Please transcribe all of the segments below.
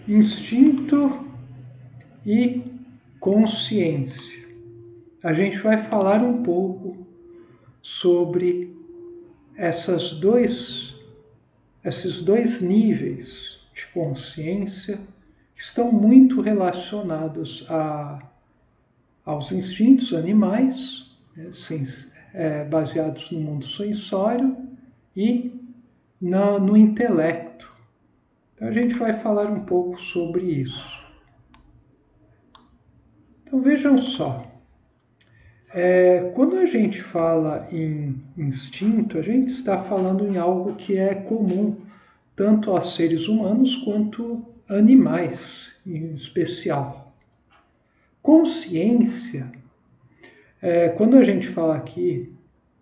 instinto e consciência. A gente vai falar um pouco sobre esses dois níveis de consciência que estão muito relacionados aos instintos animais, baseados no mundo sensório, e no intelecto. Então a gente vai falar um pouco sobre isso. Então vejam só, quando a gente fala em instinto, a gente está falando em algo que é comum tanto a seres humanos quanto animais, em especial. Consciência, quando a gente fala aqui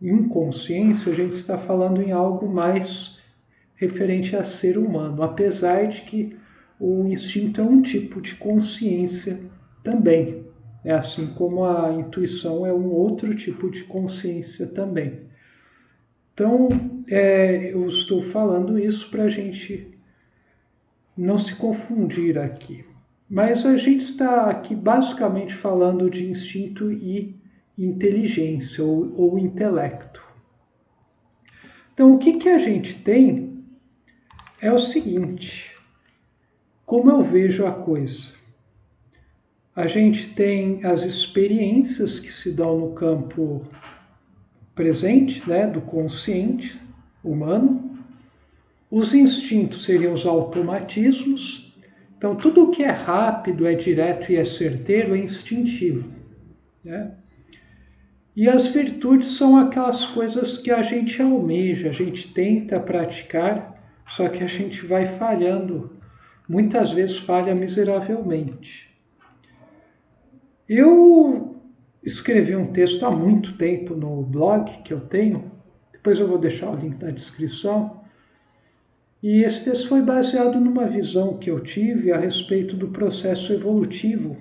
em consciência, a gente está falando em algo mais referente a ser humano, apesar de que o instinto é um tipo de consciência também, assim como a intuição é um outro tipo de consciência também. Então, eu estou falando isso para a gente não se confundir aqui. Mas a gente está aqui basicamente falando de instinto e inteligência ou intelecto. Então, o que a gente tem é o seguinte: como eu vejo a coisa? A gente tem as experiências que se dão no campo presente, do consciente humano. Os instintos seriam os automatismos. Então, tudo que é rápido, é direto e é certeiro é instintivo. E as virtudes são aquelas coisas que a gente almeja, a gente tenta praticar, só que a gente vai falhando. Muitas vezes falha miseravelmente. Eu escrevi um texto há muito tempo no blog que eu tenho, depois eu vou deixar o link na descrição, e esse texto foi baseado numa visão que eu tive a respeito do processo evolutivo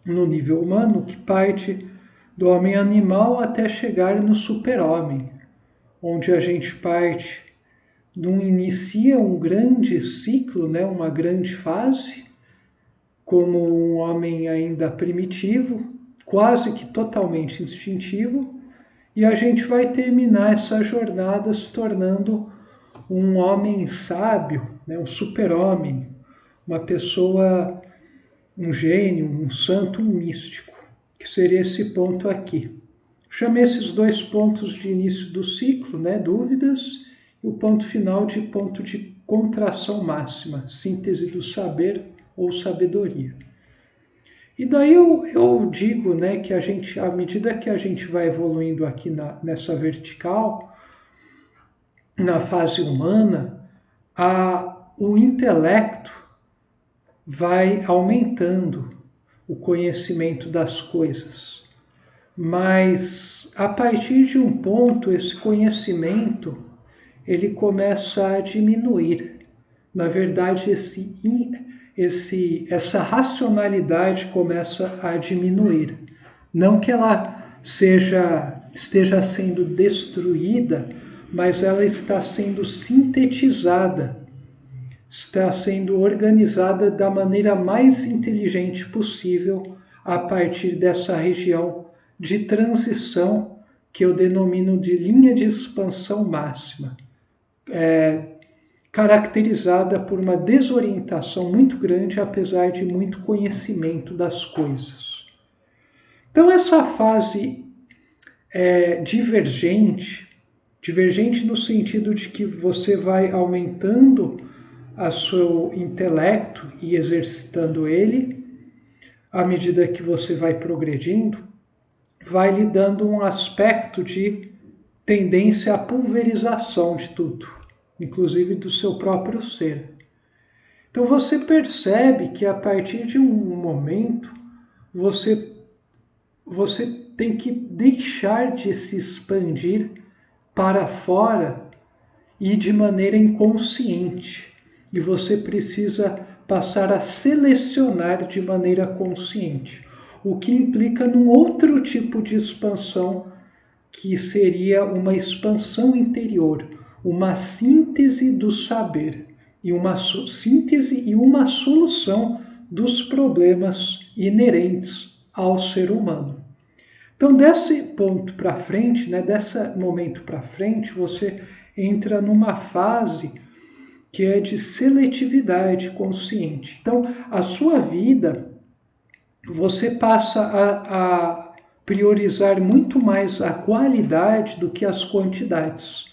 no nível humano, que parte do homem animal até chegar no super-homem, onde a gente inicia um grande ciclo, uma grande fase, como um homem ainda primitivo, quase que totalmente instintivo, e a gente vai terminar essa jornada se tornando um homem sábio, um super-homem, uma pessoa, um gênio, um santo, um místico, que seria esse ponto aqui. Chamei esses dois pontos de início do ciclo, dúvidas, e o ponto final de ponto de contração máxima, síntese do saber ou sabedoria. E daí eu digo que à medida que a gente vai evoluindo aqui nessa vertical, na fase humana, o intelecto vai aumentando o conhecimento das coisas. Mas, a partir de um ponto, esse conhecimento ele começa a diminuir. Na verdade, essa racionalidade começa a diminuir. Não que ela esteja sendo destruída, mas ela está sendo sintetizada, está sendo organizada da maneira mais inteligente possível a partir dessa região de transição que eu denomino de linha de expansão máxima, caracterizada por uma desorientação muito grande, apesar de muito conhecimento das coisas. Então, essa fase divergente no sentido de que você vai aumentando o seu intelecto e exercitando ele, à medida que você vai progredindo, vai lhe dando um aspecto de tendência à pulverização de tudo, inclusive do seu próprio ser. Então você percebe que a partir de um momento você tem que deixar de se expandir para fora e de maneira inconsciente. E você precisa passar a selecionar de maneira consciente, o que implica num outro tipo de expansão, que seria uma expansão interior, uma síntese do saber. e uma síntese e uma solução dos problemas inerentes ao ser humano. Então, desse ponto para frente, desse momento para frente, você entra numa fase que é de seletividade consciente. Então, a sua vida, você passa a priorizar muito mais a qualidade do que as quantidades.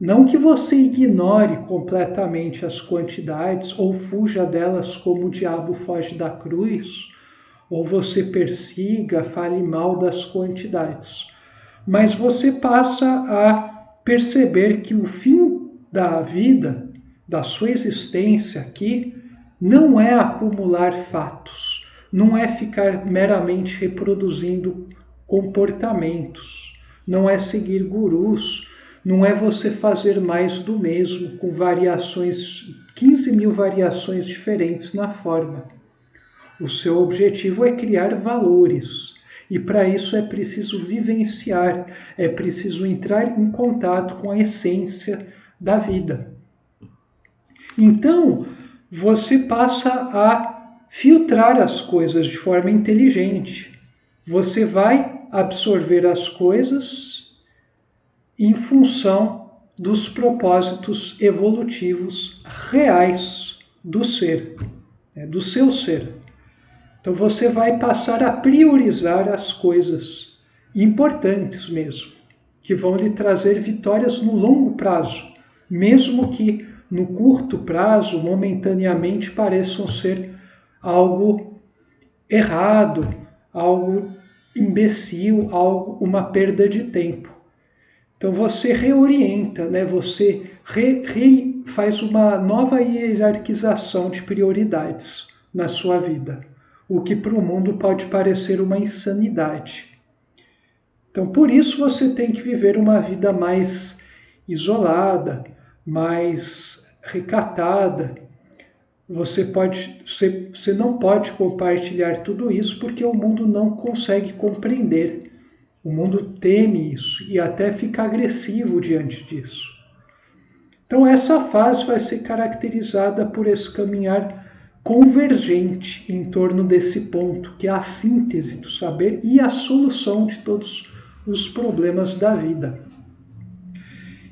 Não que você ignore completamente as quantidades ou fuja delas como o diabo foge da cruz, ou você persiga, fale mal das quantidades. Mas você passa a perceber que o fim da vida, da sua existência aqui, não é acumular fatos, não é ficar meramente reproduzindo comportamentos, não é seguir gurus, não é você fazer mais do mesmo com variações, 15 mil variações diferentes na forma. O seu objetivo é criar valores. E para isso é preciso vivenciar, é preciso entrar em contato com a essência da vida. Então, você passa a filtrar as coisas de forma inteligente. Você vai absorver as coisas em função dos propósitos evolutivos reais do ser, do seu ser. Então você vai passar a priorizar as coisas importantes mesmo, que vão lhe trazer vitórias no longo prazo, mesmo que no curto prazo, momentaneamente, pareçam ser algo errado, algo imbecil, uma perda de tempo. Então você reorienta, você faz uma nova hierarquização de prioridades na sua vida, o que para o mundo pode parecer uma insanidade. Então por isso você tem que viver uma vida mais isolada, mais recatada. Você não pode compartilhar tudo isso porque o mundo não consegue compreender. O mundo teme isso e até fica agressivo diante disso. Então essa fase vai ser caracterizada por esse caminhar convergente em torno desse ponto, que é a síntese do saber e a solução de todos os problemas da vida.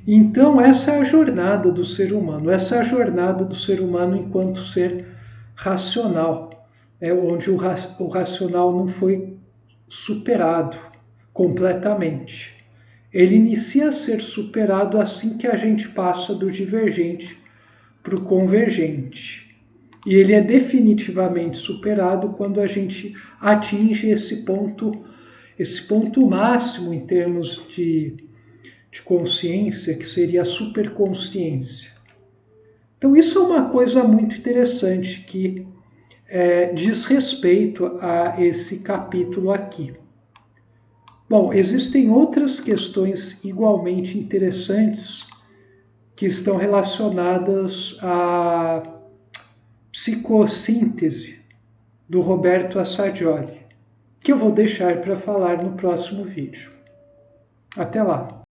Então essa é a jornada do ser humano, essa é a jornada do ser humano enquanto ser racional, onde o racional não foi superado completamente. Ele inicia a ser superado assim que a gente passa do divergente para o convergente. E ele é definitivamente superado quando a gente atinge esse ponto máximo em termos de consciência, que seria a superconsciência. Então isso é uma coisa muito interessante que diz respeito a esse capítulo aqui. Bom, existem outras questões igualmente interessantes que estão relacionadas à psicossíntese do Roberto Assagioli, que eu vou deixar para falar no próximo vídeo. Até lá!